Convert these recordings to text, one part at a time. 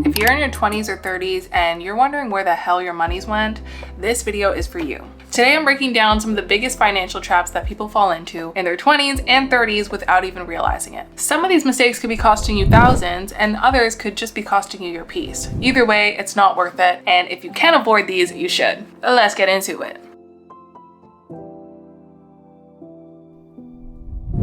If you're in your 20s or 30s and you're wondering where the hell your money's went, this video is for you. Today I'm breaking down some of the biggest financial traps that people fall into in their 20s and 30s without even realizing it. Some of these mistakes could be costing you thousands and others could just be costing you your peace. Either way, it's not worth it, and if you can avoid these, you should. Let's get into it.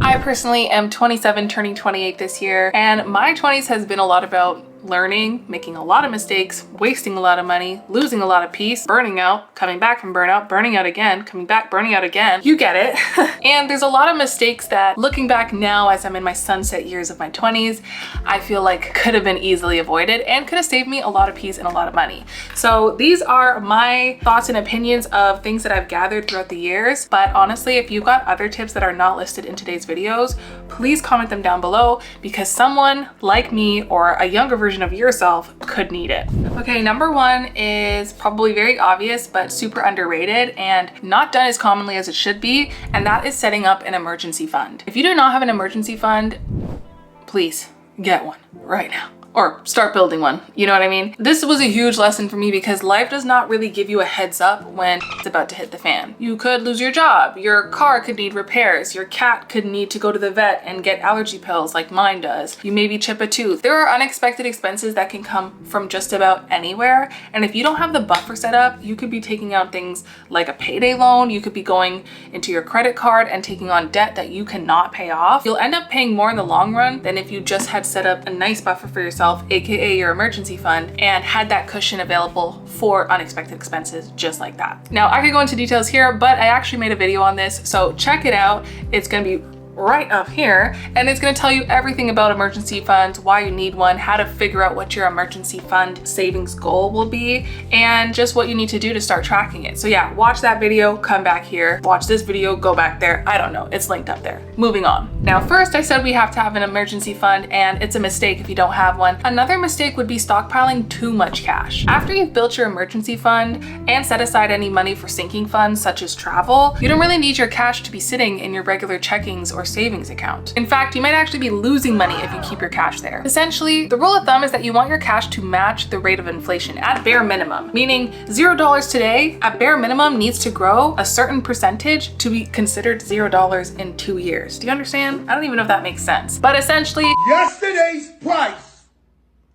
I personally am 27, turning 28 this year, and my 20s has been a lot about learning, making a lot of mistakes, wasting a lot of money, losing a lot of peace, burning out, coming back from burnout, burning out again, coming back, burning out again. You get it. And there's a lot of mistakes that, looking back now as I'm in my sunset years of my 20s, I feel like could have been easily avoided and could have saved me a lot of peace and a lot of money. So these are my thoughts and opinions of things that I've gathered throughout the years. But honestly, if you've got other tips that are not listed in today's videos, please comment them down below because someone like me or a younger version of yourself could need it. Okay, number one is probably very obvious but super underrated and not done as commonly as it should be, and that is setting up an emergency fund. If you do not have an emergency fund, please get one right now. Or start building one, you know what I mean? This was a huge lesson for me because life does not really give you a heads up when it's about to hit the fan. You could lose your job, your car could need repairs, your cat could need to go to the vet and get allergy pills like mine does. You maybe chip a tooth. There are unexpected expenses that can come from just about anywhere. And if you don't have the buffer set up, you could be taking out things like a payday loan. You could be going into your credit card and taking on debt that you cannot pay off. You'll end up paying more in the long run than if you just had set up a nice buffer for yourself, aka your emergency fund, and had that cushion available for unexpected expenses just like that. Now I could go into details here, but I actually made a video on this, so check it out. It's gonna be right up here, and it's going to tell you everything about emergency funds, why you need one, how to figure out what your emergency fund savings goal will be, and just what you need to do to start tracking it. So yeah, watch that video, come back here, watch this video, go back there. I don't know, it's linked up there. Moving on. Now first, I said we have to have an emergency fund, and it's a mistake if you don't have one. Another mistake would be stockpiling too much cash. After you've built your emergency fund and set aside any money for sinking funds such as travel, you don't really need your cash to be sitting in your regular checkings or savings account. In fact, you might actually be losing money if you keep your cash there. Essentially, the rule of thumb is that you want your cash to match the rate of inflation at bare minimum, meaning $0 today at bare minimum needs to grow a certain percentage to be considered $0 in 2 years. Do you understand? I don't even know if that makes sense, but essentially, yesterday's price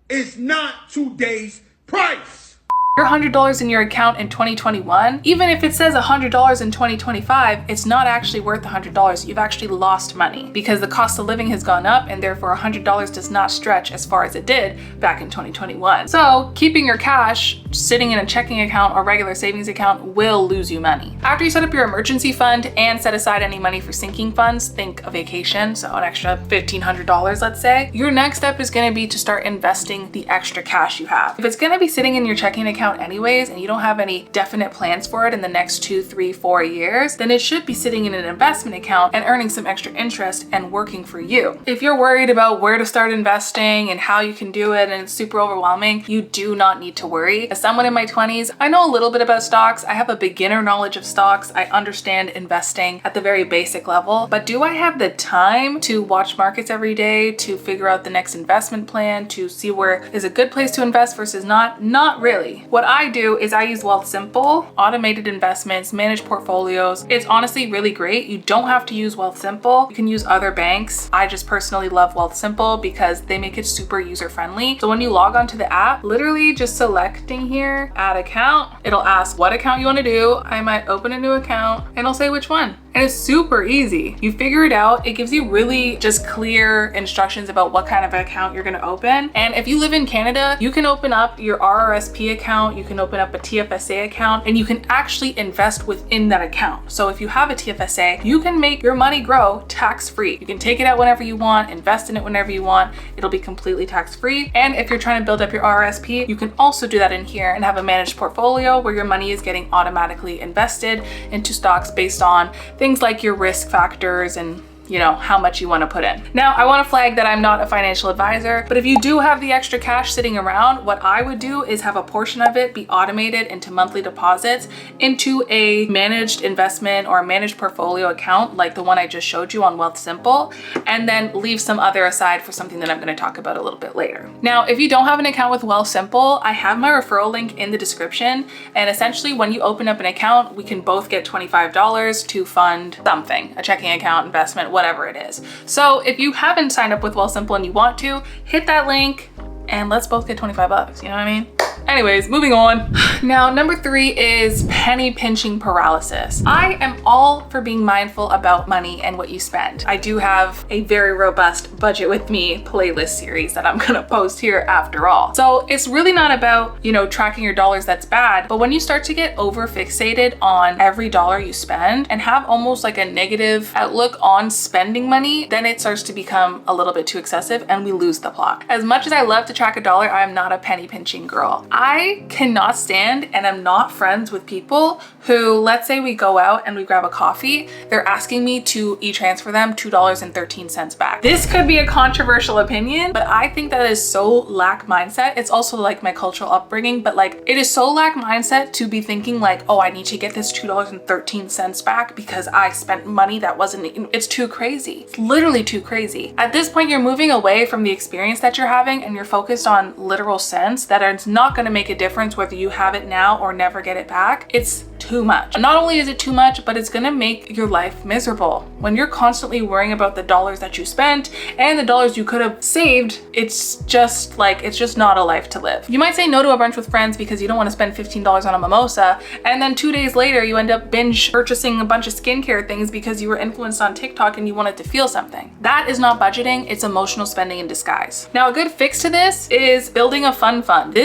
is not today's price. your $100 in your account in 2021, even if it says $100 in 2025, it's not actually worth $100. You've actually lost money because the cost of living has gone up, and therefore $100 does not stretch as far as it did back in 2021. So keeping your cash sitting in a checking account or regular savings account will lose you money. After you set up your emergency fund and set aside any money for sinking funds, think a vacation, so an extra $1,500, let's say, your next step is going to be to start investing the extra cash you have. If it's going to be sitting in your checking account anyways, and you don't have any definite plans for it in the next 2, 3, 4 years, then it should be sitting in an investment account and earning some extra interest and working for you. If you're worried about where to start investing and how you can do it and it's super overwhelming, you do not need to worry. As someone in my 20s, I know a little bit about stocks. I have a beginner knowledge of stocks. I understand investing at the very basic level, but do I have the time to watch markets every day, to figure out the next investment plan, to see where is a good place to invest versus not? Not really. What I do is I use Wealthsimple, automated investments, manage portfolios. It's honestly really great. You don't have to use Wealthsimple. You can use other banks. I just personally love Wealthsimple because they make it super user-friendly. So when you log onto the app, literally just selecting here, add account, it'll ask what account you want to do. I might open a new account and it'll say which one. And it's super easy. You figure it out. It gives you really just clear instructions about what kind of account you're gonna open. And if you live in Canada, you can open up your RRSP account, you can open up a TFSA account, and you can actually invest within that account. So if you have a TFSA, you can make your money grow tax-free. You can take it out whenever you want, invest in it whenever you want. It'll be completely tax-free. And if you're trying to build up your RRSP, you can also do that in here and have a managed portfolio where your money is getting automatically invested into stocks based on things like your risk factors and you know, how much you want to put in. Now, I want to flag that I'm not a financial advisor, but if you do have the extra cash sitting around, what I would do is have a portion of it be automated into monthly deposits into a managed investment or a managed portfolio account like the one I just showed you on Wealthsimple, and then leave some other aside for something that I'm going to talk about a little bit later. Now, if you don't have an account with Wealthsimple, I have my referral link in the description, and essentially when you open up an account, we can both get $25 to fund something, a checking account, investment, whatever it is. So if you haven't signed up with Wealthsimple and you want to, hit that link and let's both get 25 bucks, you know what I mean? Anyways, moving on. Now, number 3 is penny pinching paralysis. I am all for being mindful about money and what you spend. I do have a very robust Budget With Me playlist series that I'm gonna post here after all. So it's really not about, you know, tracking your dollars that's bad, but when you start to get over fixated on every dollar you spend and have almost like a negative outlook on spending money, then it starts to become a little bit too excessive and we lose the plot. As much as I love to track a dollar, I am not a penny pinching girl. I cannot stand and I'm not friends with people who, let's say we go out and we grab a coffee, they're asking me to e-transfer them $2.13 back. This could be a controversial opinion, but I think that is so lack mindset. It's also like my cultural upbringing, but like it is so lack mindset to be thinking like, oh, I need to get this $2.13 back because I spent money that wasn't, it's too crazy. It's literally too crazy. At this point, you're moving away from the experience that you're having and you're focused on literal cents that are not going to make a difference whether you have it now or never get it back. It's too much. Not only is it too much, but it's gonna make your life miserable. When you're constantly worrying about the dollars that you spent and the dollars you could have saved, it's just not a life to live. You might say no to a brunch with friends because you don't want to spend $15 on a mimosa, and then 2 days later you end up binge purchasing a bunch of skincare things because you were influenced on TikTok and you wanted to feel something. That is not budgeting, it's emotional spending in disguise. Now, a good fix to this is building a fun fund.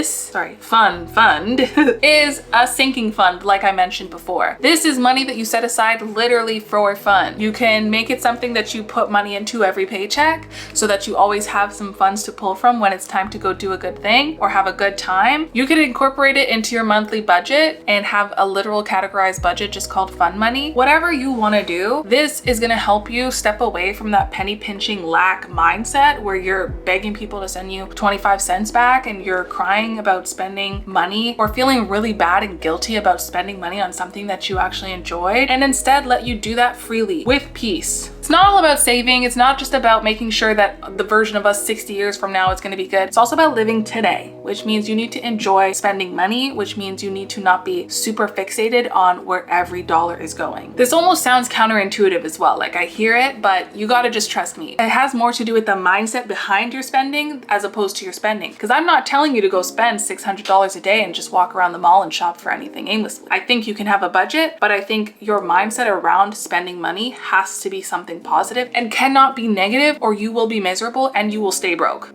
Fun fund is a sinking fund, like I mentioned before. This is money that you set aside literally for fun. You can make it something that you put money into every paycheck so that you always have some funds to pull from when it's time to go do a good thing or have a good time. You could incorporate it into your monthly budget and have a literal categorized budget just called fun money. Whatever you want to do, this is going to help you step away from that penny pinching lack mindset where you're begging people to send you 25 cents back and you're crying about spending money or feeling really bad and guilty about spending money on something that you actually enjoyed, and instead let you do that freely with peace. It's not all about saving. It's not just about making sure that the version of us 60 years from now is going to be good. It's also about living today, which means you need to enjoy spending money, which means you need to not be super fixated on where every dollar is going. This almost sounds counterintuitive as well. Like I hear it, but you got to just trust me. It has more to do with the mindset behind your spending as opposed to your spending. Because I'm not telling you to go spend $600 a day and just walk around the mall and shop for anything aimlessly. I think you can have a budget, but I think your mindset around spending money has to be something positive and cannot be negative, or you will be miserable and you will stay broke.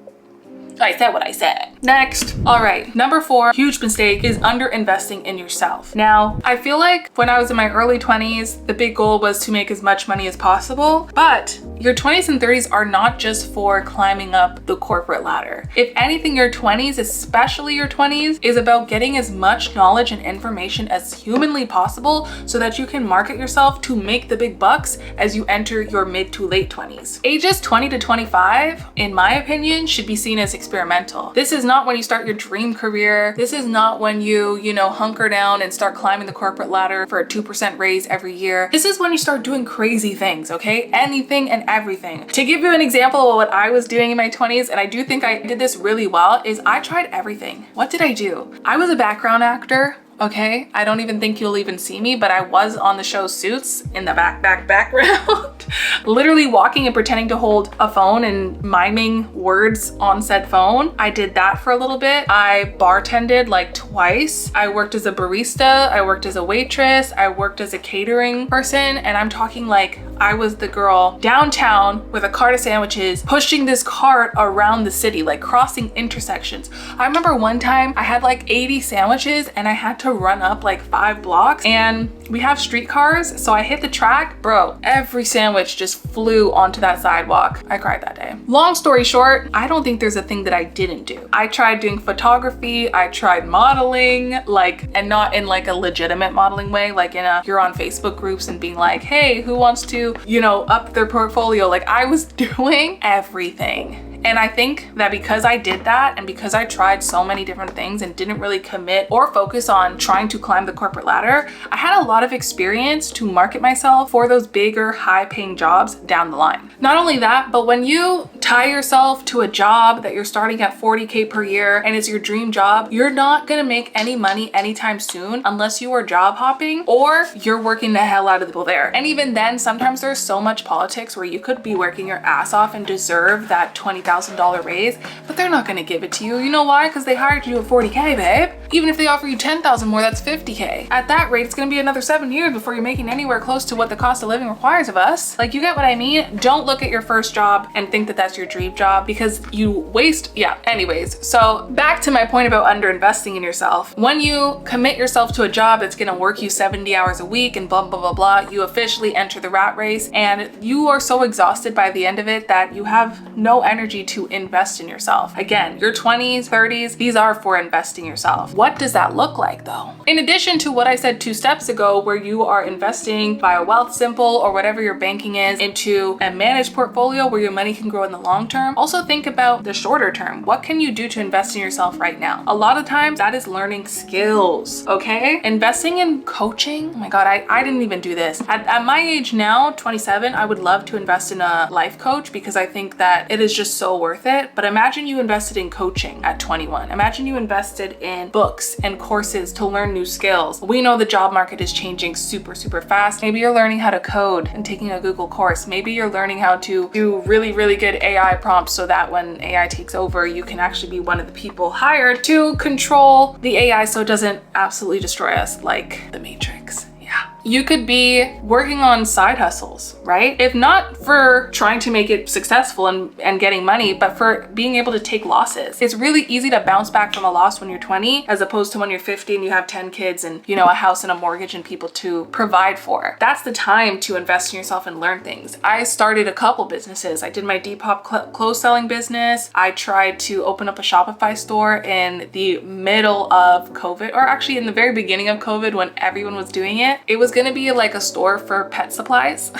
I said what I said. Next. All right, number 4, huge mistake is under investing in yourself. Now, I feel like when I was in my early 20s, the big goal was to make as much money as possible, but your 20s and 30s are not just for climbing up the corporate ladder. If anything, your 20s, especially your 20s, is about getting as much knowledge and information as humanly possible so that you can market yourself to make the big bucks as you enter your mid to late 20s. Ages 20 to 25, in my opinion, should be seen as experimental. This is not when you start your dream career. This is not when you hunker down and start climbing the corporate ladder for a 2% raise every year. This is when you start doing crazy things, okay? Anything and everything. To give you an example of what I was doing in my 20s, and I do think I did this really well, is I tried everything. What did I do? I was a background actor. Okay, I don't even think you'll even see me, but I was on the show Suits in the background, literally walking and pretending to hold a phone and miming words on said phone. I did that for a little bit. I bartended like twice. I worked as a barista. I worked as a waitress. I worked as a catering person. And I'm talking like I was the girl downtown with a cart of sandwiches, pushing this cart around the city, like crossing intersections. I remember one time I had like 80 sandwiches and I had to to run up like 5 blocks, and we have streetcars. So I hit the track, bro, every sandwich just flew onto that sidewalk. I cried that day. Long story short, I don't think there's a thing that I didn't do. I tried doing photography, I tried modeling, like, and not in like a legitimate modeling way, like in a, you're on Facebook groups and being like, hey, who wants to, you know, up their portfolio? Like, I was doing everything. And I think that because I did that and because I tried so many different things and didn't really commit or focus on trying to climb the corporate ladder, I had a lot of experience to market myself for those bigger, high-paying jobs down the line. Not only that, but when you tie yourself to a job that you're starting at 40K per year and it's your dream job, you're not gonna make any money anytime soon unless you are job hopping or you're working the hell out of the people there. And even then, sometimes there's so much politics where you could be working your ass off and deserve that $20,000 raise, but they're not gonna give it to you. You know why? Because they hired you at 40K, babe. Even if they offer you 10,000 more, that's 50K. At that rate, it's gonna be another 7 years before you're making anywhere close to what the cost of living requires of us. Like, you get what I mean? Don't look at your first job and think that that's your dream job, because you waste, yeah. Anyways, so back to my point about underinvesting in yourself. When you commit yourself to a job that's gonna work you 70 hours a week and blah, blah, blah, blah, you officially enter the rat race and you are so exhausted by the end of it that you have no energy to invest in yourself. Again, your 20s, 30s, these are for investing yourself. What does that look like though? In addition to what I said 2 steps ago, where you are investing via Wealthsimple or whatever your banking is into a managed portfolio where your money can grow in the long term, also think about the shorter term. What can you do to invest in yourself right now? A lot of times that is learning skills, okay? Investing in coaching, oh my God, I didn't even do this. At my age now, 27, I would love to invest in a life coach because I think that it is just so worth it. But imagine you invested in coaching at 21. Imagine you invested in books and courses to learn new skills. We know the job market is changing super, super fast. Maybe you're learning how to code and taking a Google course. Maybe you're learning how to do really, really good AI prompts so that when AI takes over, you can actually be one of the people hired to control the AI so it doesn't absolutely destroy us like the Matrix. Yeah. You could be working on side hustles, right? If not for trying to make it successful and getting money, but for being able to take losses. It's really easy to bounce back from a loss when you're 20, as opposed to when you're 50 and you have 10 kids and, you know, a house and a mortgage and people to provide for. That's the time to invest in yourself and learn things. I started a couple businesses. I did my Depop clothes selling business. I tried to open up a Shopify store in the middle of COVID, or actually in the very beginning of COVID when everyone was doing it. It was gonna be like a store for pet supplies.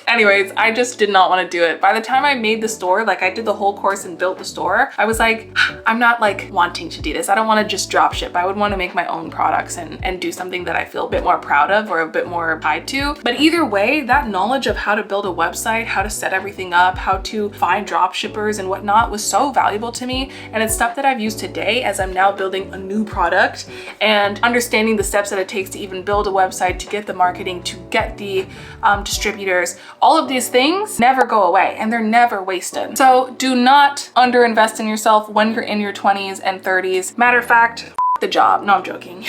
Anyways, I just did not want to do it. By the time I made the store, like I did the whole course and built the store, I was like, I'm not like wanting to do this. I don't want to just drop ship. I would want to make my own products and do something that I feel a bit more proud of or a bit more tied to. But either way, that knowledge of how to build a website, how to set everything up, how to find drop shippers and whatnot was so valuable to me. And it's stuff that I've used today as I'm now building a new product and understanding the steps that it takes to even build a website, to get the marketing, to get the distributors. All of these things never go away and they're never wasted. So do not underinvest in yourself when you're in your 20s and 30s. Matter of fact, the job. No, I'm joking.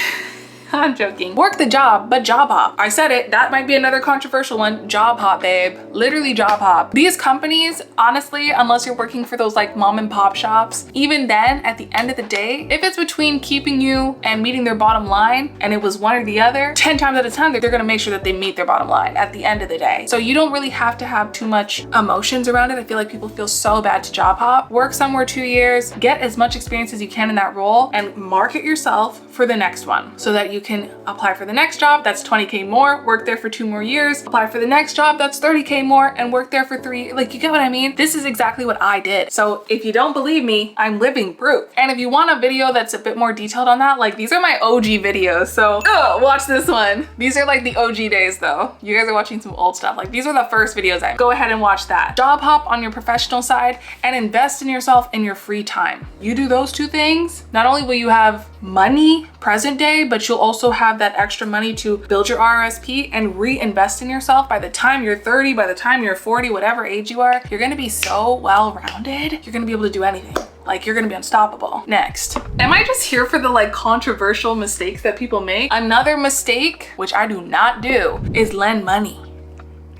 I'm joking. Work the job, but job hop. I said it. That might be another controversial one. Job hop, babe. Literally job hop. These companies, honestly, unless you're working for those like mom and pop shops, even then, at the end of the day, if it's between keeping you and meeting their bottom line, and it was one or the other, 10 times out of 10, they're gonna make sure that they meet their bottom line at the end of the day. So you don't really have to have too much emotions around it. I feel like people feel so bad to job hop. Work somewhere 2 years, get as much experience as you can in that role, and market yourself for the next one so that you can apply for the next job that's 20K more, work there for 2 more years, apply for the next job that's 30K more, and work there for 3. Like, you get what I mean? This is exactly what I did. So if you don't believe me, I'm living proof. And if you want a video that's a bit more detailed on that, like these are my OG videos. So watch this one. These are like the OG days though. You guys are watching some old stuff. Like these are the first videos go ahead and watch that. Job hop on your professional side and invest in yourself in your free time. You do those 2 things, not only will you have money present day, but you'll also have that extra money to build your RSP and reinvest in yourself. By the time you're 30, by the time you're 40, whatever age you are, you're gonna be so well-rounded. You're gonna be able to do anything. Like, you're gonna be unstoppable. Next, am I just here for the like controversial mistakes that people make? Another mistake, which I do not do, is lend money.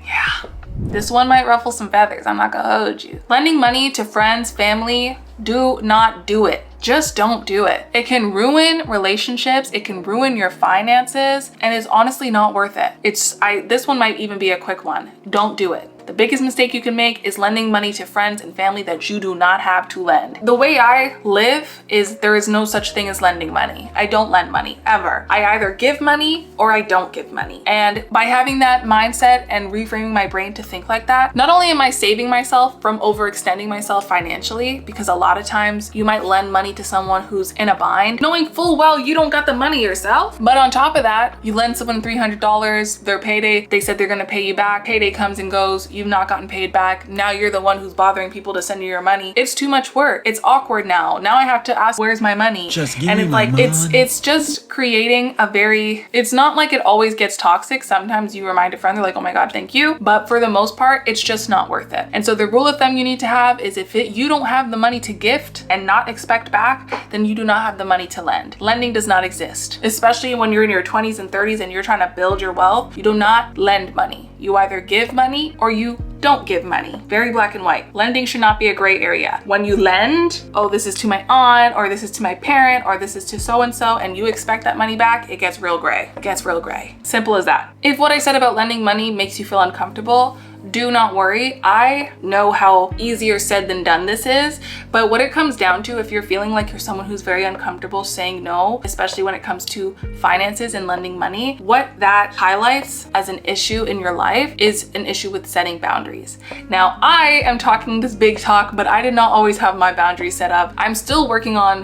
Yeah. This one might ruffle some feathers. I'm not gonna hold you. Lending money to friends, family, do not do it. just don't do it. It can ruin relationships, it can ruin your finances, and it's honestly not worth it. This one might even be a quick one. Don't do it. The biggest mistake you can make is lending money to friends and family that you do not have to lend. The way I live is there is no such thing as lending money. I don't lend money, ever. I either give money or I don't give money. And by having that mindset and reframing my brain to think like that, not only am I saving myself from overextending myself financially, because a lot of times you might lend money to someone who's in a bind, knowing full well you don't got the money yourself. But on top of that, you lend someone $300, their payday, they said they're gonna pay you back, payday comes and goes, you've not gotten paid back. Now you're the one who's bothering people to send you your money. It's too much work. It's awkward now. Now I have to ask, where's my money? Just give and me it's my like, money. it's just creating a very, it's not like it always gets toxic. Sometimes you remind a friend, they're like, oh my God, thank you. But for the most part, it's just not worth it. And so the rule of thumb you need to have is if you don't have the money to gift and not expect back, then you do not have the money to lend. Lending does not exist, especially when you're in your 20s and 30s and you're trying to build your wealth. You do not lend money. You either give money or you don't give money. Very black and white. Lending should not be a gray area. When you lend, oh, this is to my aunt, or this is to my parent, or this is to so-and-so, and you expect that money back, it gets real gray. It gets real gray. Simple as that. If what I said about lending money makes you feel uncomfortable, do not worry. I know how easier said than done this is, but what it comes down to, if you're feeling like you're someone who's very uncomfortable saying no, especially when it comes to finances and lending money, what that highlights as an issue in your life is an issue with setting boundaries. Now, I am talking this big talk, but I did not always have my boundaries set up. I'm still working on,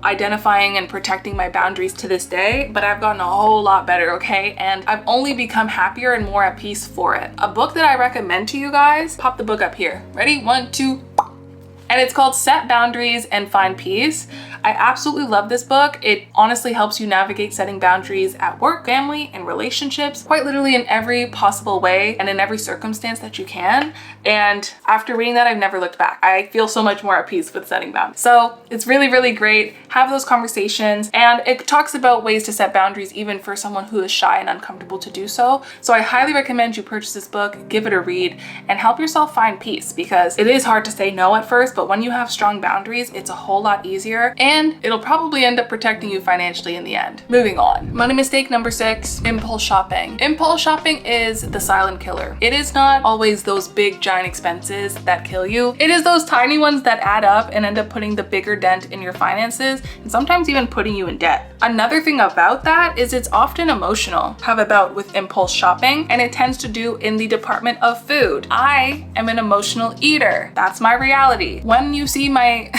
identifying and protecting my boundaries to this day, but I've gotten a whole lot better, okay? And I've only become happier and more at peace for it. A book that I recommend to you guys, pop the book up here. Ready? 1, 2. And it's called Set Boundaries and Find Peace. I absolutely love this book. It honestly helps you navigate setting boundaries at work, family, and relationships, quite literally in every possible way and in every circumstance that you can. And after reading that, I've never looked back. I feel so much more at peace with setting boundaries. So it's really, really great. Have those conversations. And it talks about ways to set boundaries even for someone who is shy and uncomfortable to do so. So I highly recommend you purchase this book, give it a read, and help yourself find peace, because it is hard to say no at first, but when you have strong boundaries, it's a whole lot easier, and it'll probably end up protecting you financially in the end. Moving on. Money mistake number 6, impulse shopping. Impulse shopping is the silent killer. It is not always those big giant expenses that kill you. It is those tiny ones that add up and end up putting the bigger dent in your finances, and sometimes even putting you in debt. Another thing about that is it's often emotional. Have a bout with impulse shopping, and it tends to do in the department of food. I am an emotional eater. That's my reality. When you see my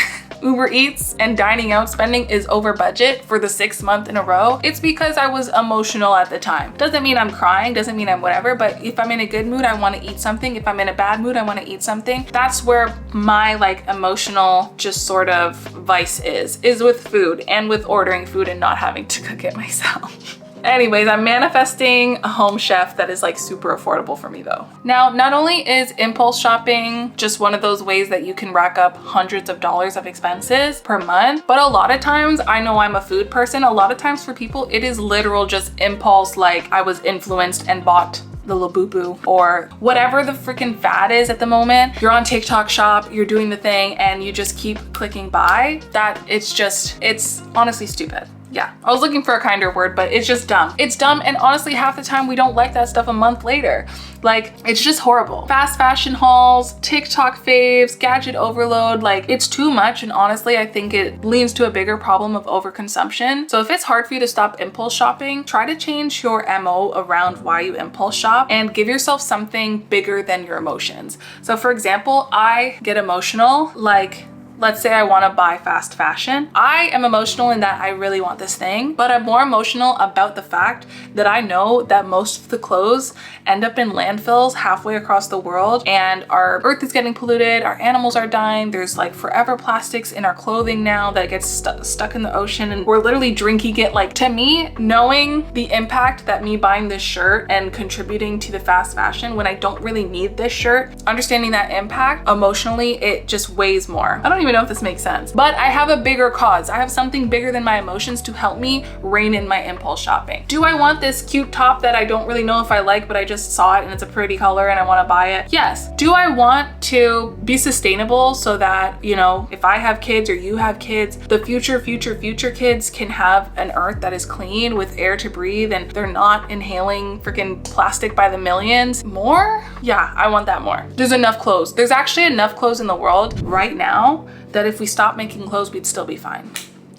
Uber Eats and dining out spending is over budget for the 6th month in a row, it's because I was emotional at the time. Doesn't mean I'm crying, doesn't mean I'm whatever, but if I'm in a good mood, I want to eat something. If I'm in a bad mood, I want to eat something. That's where my emotional just sort of vice is with food and with ordering food and not having to cook it myself. Anyways, I'm manifesting a home chef that is super affordable for me though. Now, not only is impulse shopping just one of those ways that you can rack up hundreds of dollars of expenses per month, but a lot of times, I know I'm a food person, a lot of times for people, it is literal just impulse, like I was influenced and bought the Labubu or whatever the freaking fad is at the moment. You're on TikTok shop, you're doing the thing, and you just keep clicking buy. It's honestly stupid. Yeah, I was looking for a kinder word, but it's just dumb. It's dumb, and honestly, half the time we don't like that stuff a month later. It's just horrible. Fast fashion hauls, TikTok faves, gadget overload, it's too much, and honestly, I think it leads to a bigger problem of overconsumption. So if it's hard for you to stop impulse shopping, try to change your MO around why you impulse shop and give yourself something bigger than your emotions. So for example, I get emotional, let's say I want to buy fast fashion. I am emotional in that I really want this thing, but I'm more emotional about the fact that I know that most of the clothes end up in landfills halfway across the world, and our earth is getting polluted, our animals are dying, there's forever plastics in our clothing now that gets stuck in the ocean, and we're literally drinking it. To me, knowing the impact that me buying this shirt and contributing to the fast fashion when I don't really need this shirt, understanding that impact emotionally, it just weighs more. I don't even know if this makes sense, but I have a bigger cause. I have something bigger than my emotions to help me rein in my impulse shopping. Do I want this cute top that I don't really know if I like, but I just saw it and it's a pretty color and I want to buy it? Yes. Do I want to be sustainable so that, you know, if I have kids or you have kids, the future kids can have an earth that is clean with air to breathe and they're not inhaling freaking plastic by the millions? More? Yeah, I want that more. There's enough clothes. There's actually enough clothes in the world right now that if we stop making clothes, we'd still be fine.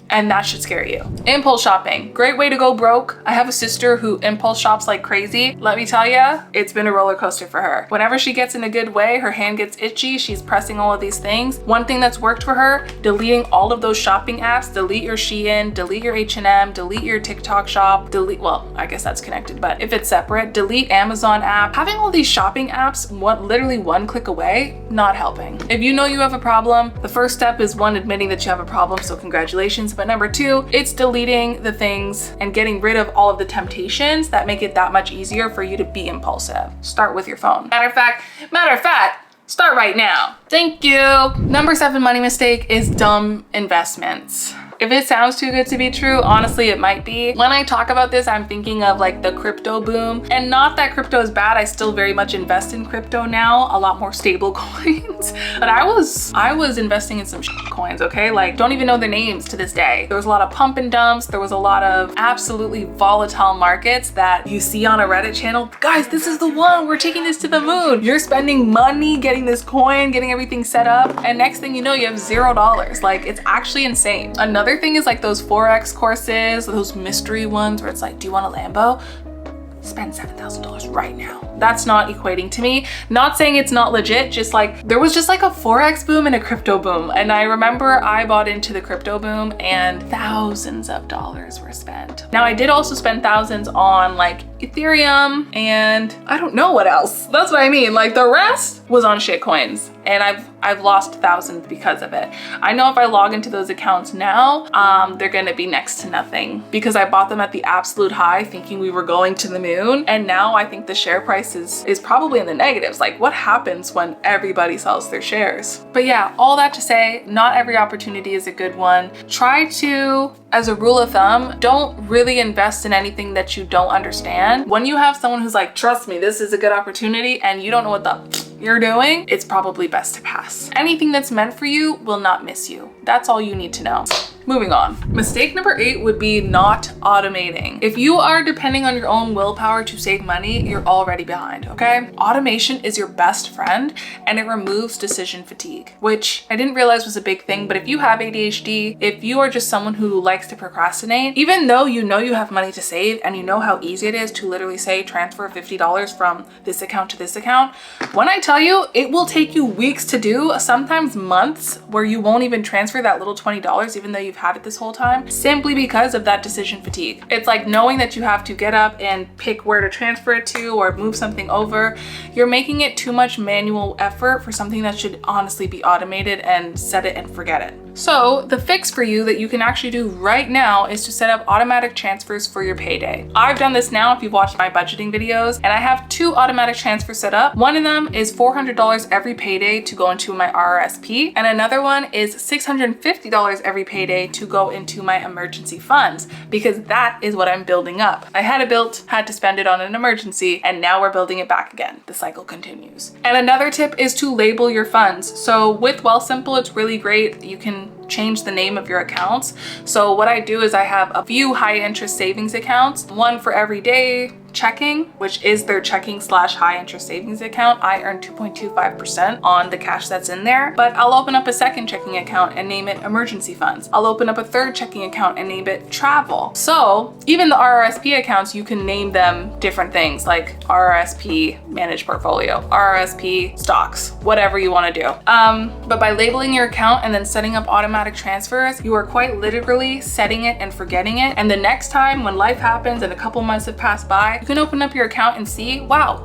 And that should scare you. Impulse shopping, great way to go broke. I have a sister who impulse shops like crazy. Let me tell you, it's been a roller coaster for her. Whenever she gets in a good way, her hand gets itchy, she's pressing all of these things. One thing that's worked for her, deleting all of those shopping apps, delete your Shein, delete your H&M, delete your TikTok shop, delete, well, I guess that's connected, but if it's separate, delete Amazon app. Having all these shopping apps, literally one click away, not helping. If you know you have a problem, the first step is one, admitting that you have a problem, so congratulations. But number two, it's deleting the things and getting rid of all of the temptations that make it that much easier for you to be impulsive. Start with your phone. Matter of fact, start right now. Thank you. Number 7 money mistake is dumb investments. If it sounds too good to be true, honestly, it might be. When I talk about this, I'm thinking of like the crypto boom, and not that crypto is bad. I still very much invest in crypto now, a lot more stable coins. But I was investing in some coins, okay? Like, don't even know their names to this day. There was a lot of pump and dumps. There was a lot of absolutely volatile markets that you see on a Reddit channel. Guys, this is the one. We're taking this to the moon. You're spending money getting this coin, getting everything set up, and next thing you know, you have $0. Like, it's actually insane. Another thing is like those Forex courses, those mystery ones where it's like, do you want a Lambo? Spend $7,000 right now. That's not equating to me. Not saying it's not legit, just like there was just like a Forex boom and a crypto boom. And I remember I bought into the crypto boom and thousands of dollars were spent. Now I did also spend thousands on like Ethereum and I don't know what else. That's what I mean. Like the rest was on shit coins and I've lost thousands because of it. I know if I log into those accounts now, they're gonna be next to nothing because I bought them at the absolute high thinking we were going to the moon. And now I think the share price is probably in the negatives. Like what happens when everybody sells their shares? But yeah, all that to say, not every opportunity is a good one. Try to, as a rule of thumb, don't really invest in anything that you don't understand. When you have someone who's like, trust me, this is a good opportunity and you don't know what the you're doing, it's probably best to pass. Anything that's meant for you will not miss you. That's all you need to know. Moving on. Mistake number 8 would be not automating. If you are depending on your own willpower to save money, you're already behind, okay? Automation is your best friend and it removes decision fatigue, which I didn't realize was a big thing, but if you have ADHD, if you are just someone who likes to procrastinate, even though you know you have money to save and you know how easy it is to literally say transfer $50 from this account to this account, when I tell you, it will take you weeks to do, sometimes months, where you won't even transfer that little $20 even though you've had it this whole time, simply because of that decision fatigue. It's like knowing that you have to get up and pick where to transfer it to or move something over. You're making it too much manual effort for something that should honestly be automated and set it and forget it. So the fix for you that you can actually do right now is to set up automatic transfers for your payday. I've done this now if you've watched my budgeting videos, and I have 2 automatic transfers set up. One of them is $400 every payday to go into my RRSP, and another one is $650 every payday to go into my emergency funds, because that is what I'm building up. I had it built, had to spend it on an emergency, and now we're building it back again. The cycle continues. And another tip is to label your funds. So with Wealthsimple, it's really great. You can change the name of your accounts. So what I do is I have a few high interest savings accounts, one for every day checking, which is their checking / high interest savings account. I earn 2.25% on the cash that's in there, but I'll open up a second checking account and name it emergency funds. I'll open up a third checking account and name it travel. So even the RRSP accounts, you can name them different things like RRSP managed portfolio, RRSP stocks, whatever you want to do. But by labeling your account and then setting up automatic transfers, you are quite literally setting it and forgetting it. And the next time when life happens and a couple months have passed by, you can open up your account and see, wow,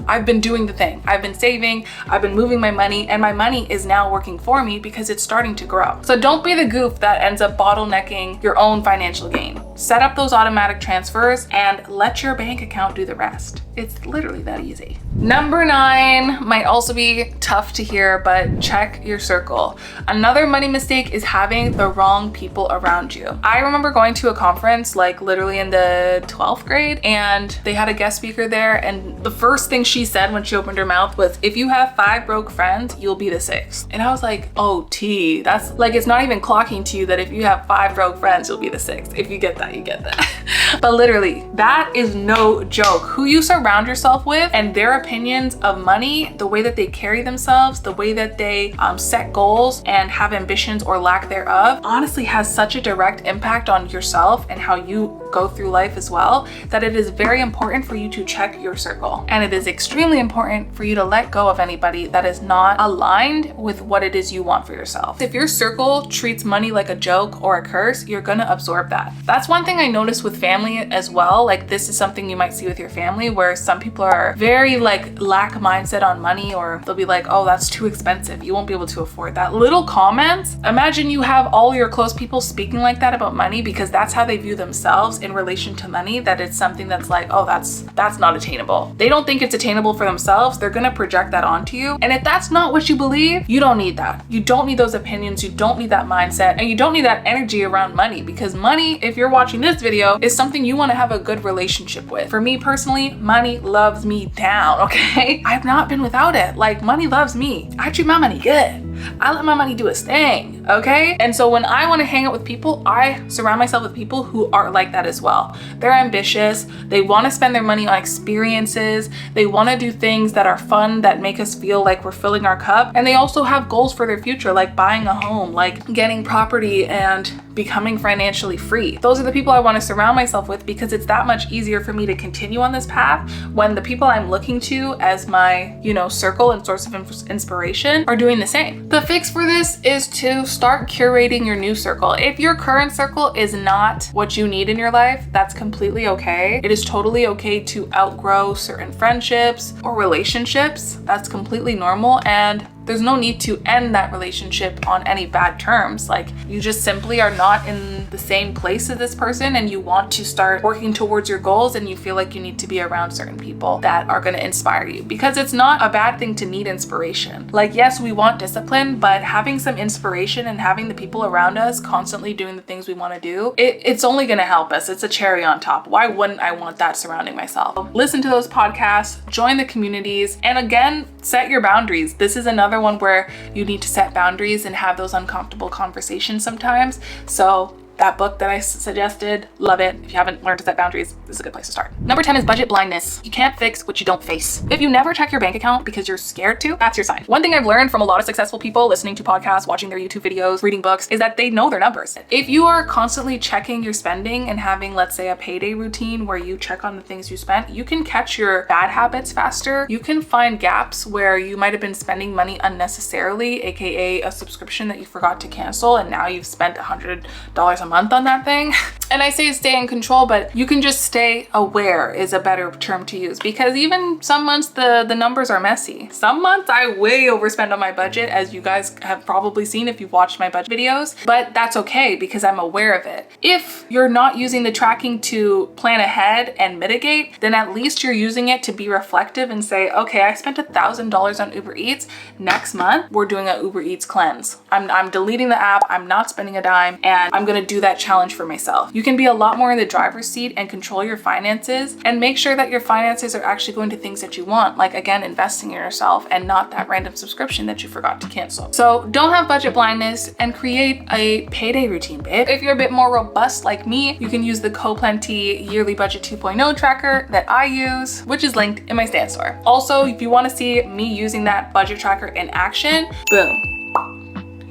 I've been doing the thing. I've been saving, I've been moving my money, and my money is now working for me because it's starting to grow. So don't be the goof that ends up bottlenecking your own financial gain. set up those automatic transfers and let your bank account do the rest. It's literally that easy. Number 9 might also be tough to hear, but check your circle. Another money mistake is having the wrong people around you. I remember going to a conference like literally in the 12th grade, and they had a guest speaker there, and the first thing she said when she opened her mouth was, if you have 5 broke friends, you'll be the 6th. And I was like, oh T, that's like, it's not even clocking to you that if you have 5 broke friends, you'll be the 6th. If you get that, you get that. But literally, that is no joke. Who you surround yourself with and their opinions of money, the way that they carry themselves, the way that they set goals and have ambitions or lack thereof, honestly has such a direct impact on yourself and how you go through life as well, that it is very important for you to check your circle. And it is extremely important for you to let go of anybody that is not aligned with what it is you want for yourself. If your circle treats money like a joke or a curse, you're gonna absorb that. That's one thing I noticed with family as well. Like, this is something you might see with your family, where some people are very like lack mindset on money, or they'll be like, oh, that's too expensive, you won't be able to afford that. Little comments. Imagine you have all your close people speaking like that about money because that's how they view themselves in relation to money, that it's something that's like, oh, that's not attainable. They don't think it's attainable for themselves. They're gonna project that onto you. And if that's not what you believe, you don't need that. You don't need those opinions. You don't need that mindset, and you don't need that energy around money, because money, if you're watching this video, is something you want to have a good relationship with. For me personally, money loves me down, okay? I've not been without it. Like, money loves me. I treat my money good. I let my money do its thing, okay? And so when I want to hang out with people, I surround myself with people who are like that as well. They're ambitious. They want to spend their money on experiences. They want to do things that are fun, that make us feel like we're filling our cup. And they also have goals for their future, like buying a home, like getting property and becoming financially free. Those are the people I want to surround myself with, because it's that much easier for me to continue on this path when the people I'm looking to as my, circle and source of inspiration are doing the same. The fix for this is to start curating your new circle. If your current circle is not what you need in your life, that's completely okay. It is totally okay to outgrow certain friendships or relationships. That's completely normal, and there's no need to end that relationship on any bad terms. Like, you just simply are not in the same place as this person, and you want to start working towards your goals, and you feel like you need to be around certain people that are going to inspire you, because it's not a bad thing to need inspiration. Like, yes, we want discipline, but having some inspiration and having the people around us constantly doing the things we want to do, it's only going to help us. It's a cherry on top. Why wouldn't I want that surrounding myself? Listen to those podcasts, join the communities, and again, set your boundaries. This is another one where you need to set boundaries and have those uncomfortable conversations sometimes. So that book that I suggested, love it. If you haven't learned to set boundaries, this is a good place to start. Number 10 is budget blindness. You can't fix what you don't face. If you never check your bank account because you're scared to, that's your sign. One thing I've learned from a lot of successful people listening to podcasts, watching their YouTube videos, reading books, is that they know their numbers. If you are constantly checking your spending and having, let's say, a payday routine where you check on the things you spent, you can catch your bad habits faster. You can find gaps where you might have been spending money unnecessarily, aka a subscription that you forgot to cancel, and now you've spent $100 a month on that thing. And I say stay in control, but you can just stay aware is a better term to use, because even some months the numbers are messy. Some months I way overspend on my budget, as you guys have probably seen if you've watched my budget videos, but that's okay because I'm aware of it. If you're not using the tracking to plan ahead and mitigate, then at least you're using it to be reflective and say, okay, I spent $1,000 on Uber Eats. Next month, we're doing an Uber Eats cleanse. I'm deleting the app. I'm not spending a dime, and I'm gonna do that challenge for myself. You can be a lot more in the driver's seat and control your finances, and make sure that your finances are actually going to things that you want, like, again, investing in yourself and not that random subscription that you forgot to cancel. So don't have budget blindness and create a payday routine, babe. If you're a bit more robust like me, you can use the KA8PNQ Yearly Budget 2.0 tracker that I use, which is linked in my stand store. Also, if you want to see me using that budget tracker in action, boom.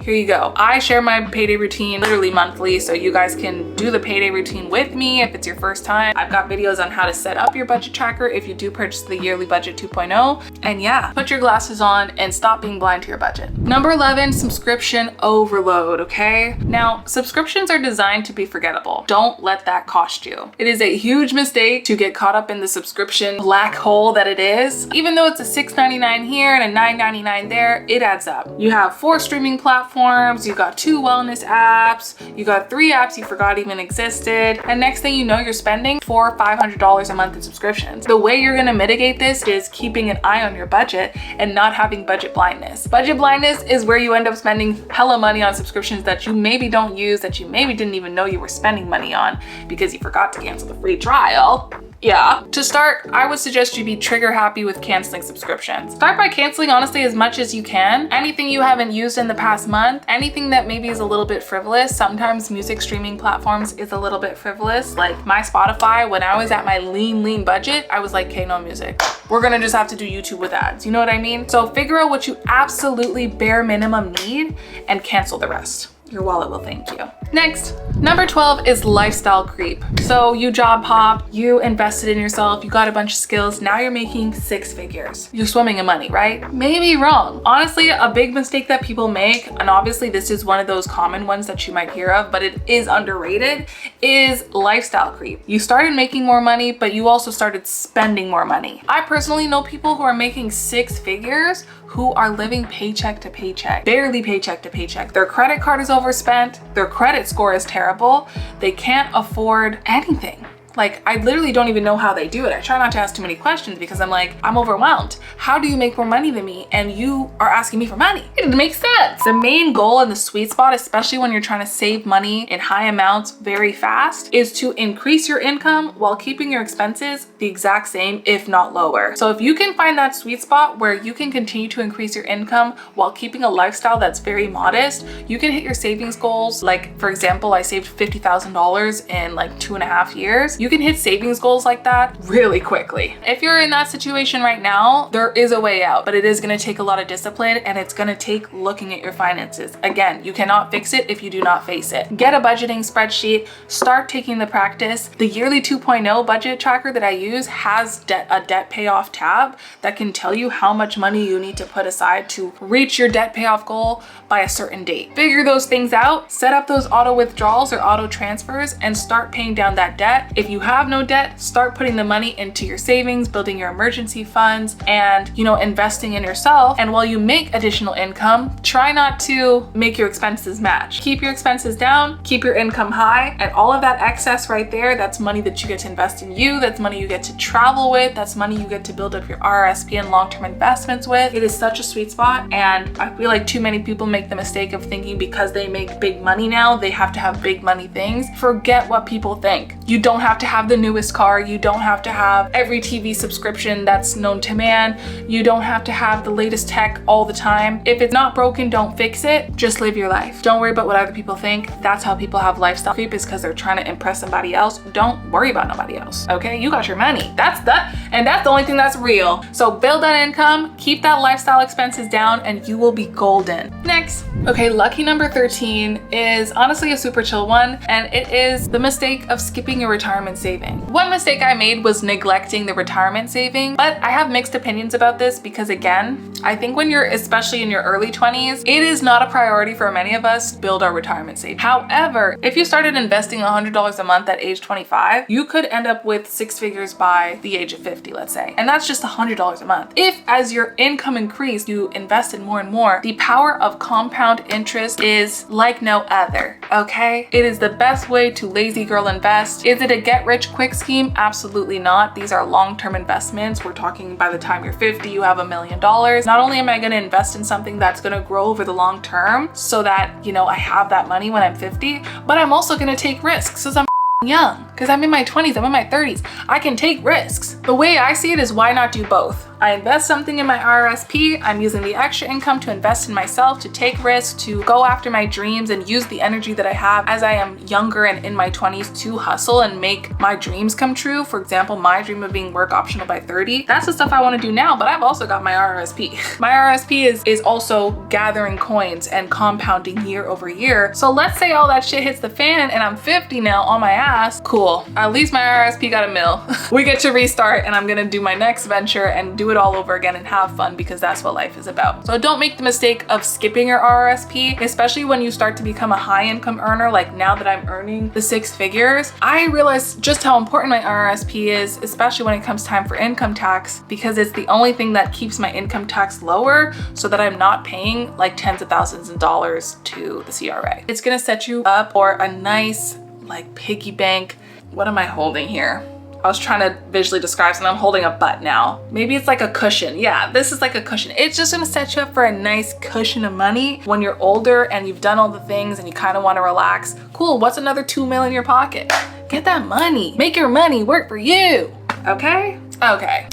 Here you go. I share my payday routine literally monthly, so you guys can do the payday routine with me if it's your first time. I've got videos on how to set up your budget tracker if you do purchase the Yearly Budget 2.0. And yeah, put your glasses on and stop being blind to your budget. Number 11, subscription overload, okay? Now, subscriptions are designed to be forgettable. Don't let that cost you. It is a huge mistake to get caught up in the subscription black hole that it is. Even though it's a $6.99 here and a $9.99 there, it adds up. You have 4 streaming platforms, platforms, you got 2 wellness apps, you got 3 apps you forgot even existed, and next thing you know, you're spending $400 or $500 a month in subscriptions. The way you're gonna mitigate this is keeping an eye on your budget and not having budget blindness. Budget blindness is where you end up spending hella money on subscriptions that you maybe don't use, that you maybe didn't even know you were spending money on because you forgot to cancel the free trial. Yeah. To start, I would suggest you be trigger happy with canceling subscriptions. Start by canceling honestly as much as you can. Anything you haven't used in the past month, anything that maybe is a little bit frivolous. Sometimes music streaming platforms is a little bit frivolous. Like my Spotify, when I was at my lean budget, I was like, okay, no music. We're gonna just have to do YouTube with ads. You know what I mean? So figure out what you absolutely bare minimum need and cancel the rest. Your wallet will thank you. Next, number 12 is lifestyle creep. So you job hop, you invested in yourself, you got a bunch of skills, now you're making 6 figures. You're swimming in money, right? Maybe wrong. Honestly, a big mistake that people make, and obviously this is one of those common ones that you might hear of, but it is underrated, is lifestyle creep. You started making more money, but you also started spending more money. I personally know people who are making 6 figures who are living paycheck to paycheck, barely paycheck to paycheck. Their credit card is overspent, their credit score is terrible, they can't afford anything. Like, I literally don't even know how they do it. I try not to ask too many questions because I'm like, I'm overwhelmed. How do you make more money than me and you are asking me for money? It makes sense. The main goal and the sweet spot, especially when you're trying to save money in high amounts very fast, is to increase your income while keeping your expenses the exact same, if not lower. So if you can find that sweet spot where you can continue to increase your income while keeping a lifestyle that's very modest, you can hit your savings goals. Like, for example, I saved $50,000 in like 2.5 years. You can hit savings goals like that really quickly. If you're in that situation right now, there is a way out, but it is gonna take a lot of discipline and it's gonna take looking at your finances. Again, you cannot fix it if you do not face it. Get a budgeting spreadsheet, start taking the practice. The yearly 2.0 budget tracker that I use has a debt payoff tab that can tell you how much money you need to put aside to reach your debt payoff goal by a certain date. Figure those things out, set up those auto withdrawals or auto transfers and start paying down that debt. If you have no debt, start putting the money into your savings, building your emergency funds, and investing in yourself. And while you make additional income, try not to make your expenses match. Keep your expenses down, keep your income high, and all of that excess right there, that's money that you get to invest in you, that's money you get to travel with, that's money you get to build up your RRSP and long-term investments with. It is such a sweet spot, and I feel like too many people make the mistake of thinking because they make big money now, they have to have big money things. Forget what people think. You don't have to have the newest car, you don't have to have every TV subscription that's known to man, you don't have to have the latest tech all the time. If it's not broken, don't fix it, just live your life. Don't worry about what other people think. That's how people have lifestyle creep, is because they're trying to impress somebody else. Don't worry about nobody else, okay? You got your money. That's the only thing that's real. So build that income, keep that lifestyle expenses down, and you will be golden. Next, okay, lucky number 13 is honestly a super chill one, and it is the mistake of skipping your retirement saving. One mistake I made was neglecting the retirement saving, but I have mixed opinions about this because again, I think when you're especially in your early 20s, it is not a priority for many of us to build our retirement savings. However, if you started investing $100 a month at age 25, you could end up with 6 figures by the age of 50, let's say. And that's just $100 a month. If as your income increased, you invested more and more, the power of compound interest is like no other, okay? It is the best way to lazy girl invest. Is it a get rich quick scheme? Absolutely not. These are long-term investments. We're talking by the time you're 50, you have $1 million. Not only am I gonna invest in something that's gonna grow over the long term so that, I have that money when I'm 50, but I'm also gonna take risks because I'm young, because I'm in my 20s, I'm in my 30s. I can take risks. The way I see it is, why not do both? I invest something in my RRSP, I'm using the extra income to invest in myself, to take risks, to go after my dreams and use the energy that I have as I am younger and in my 20s to hustle and make my dreams come true. For example, my dream of being work optional by 30. That's the stuff I want to do now, but I've also got my RRSP. My RRSP is also gathering coins and compounding year over year. So let's say all that shit hits the fan and I'm 50 now on my ass. Cool. cool. At least my RSP got a mil. We get to restart and I'm gonna do my next venture and do it all over again and have fun because that's what life is about. So don't make the mistake of skipping your RSP, especially when you start to become a high income earner. Like now that I'm earning the 6 figures, I realize just how important my RSP is, especially when it comes time for income tax, because it's the only thing that keeps my income tax lower so that I'm not paying like tens of thousands of dollars to the CRA. It's gonna set you up for a nice like piggy bank. What am I holding here? I was trying to visually describe something. I'm holding a butt now. Maybe it's like a cushion. Yeah, this is like a cushion. It's just gonna set you up for a nice cushion of money when you're older and you've done all the things and you kind of want to relax. Cool, what's another 2 mil in your pocket? Get that money. Make your money work for you, okay? Okay.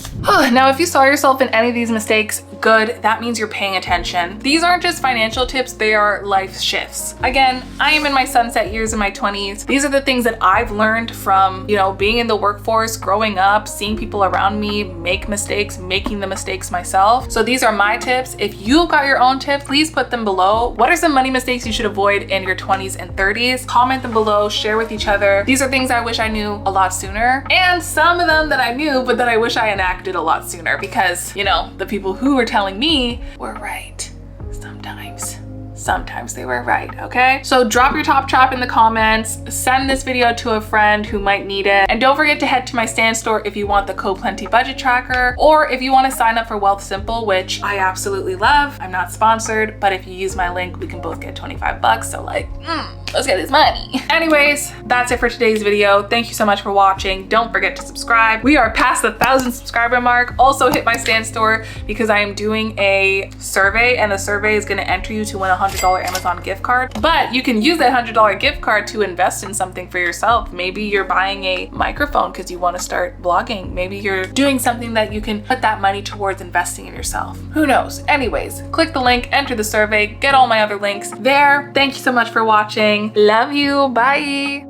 Now, if you saw yourself in any of these mistakes, good, that means you're paying attention. These aren't just financial tips, they are life shifts. Again, I am in my sunset years in my 20s. These are the things that I've learned from, you know, being in the workforce, growing up, seeing people around me make mistakes, making the mistakes myself. So these are my tips. If you've got your own tips, please put them below. What are some money mistakes you should avoid in your 20s and 30s? Comment them below, share with each other. These are things I wish I knew a lot sooner, and some of them that I knew, but that I wish I enacted a lot sooner because, you know, the people who were telling me were right. Sometimes they were right, okay? So drop your top chop in the comments, send this video to a friend who might need it, and don't forget to head to my Stan store if you want the Plenty budget tracker, or if you want to sign up for Wealthsimple, which I absolutely love. I'm not sponsored, but if you use my link, we can both get 25 bucks, so like, let's get this money. Anyways, that's it for today's video. Thank you so much for watching. Don't forget to subscribe. We are past the 1,000 subscriber mark. Also hit my Stan store because I am doing a survey, and the survey is gonna enter you to win a $100 Amazon gift card. But you can use that $100 gift card to invest in something for yourself. Maybe you're buying a microphone because you want to start vlogging. Maybe you're doing something that you can put that money towards investing in yourself. Who knows? Anyways, click the link, enter the survey, get all my other links there. Thank you so much for watching. Love you. Bye.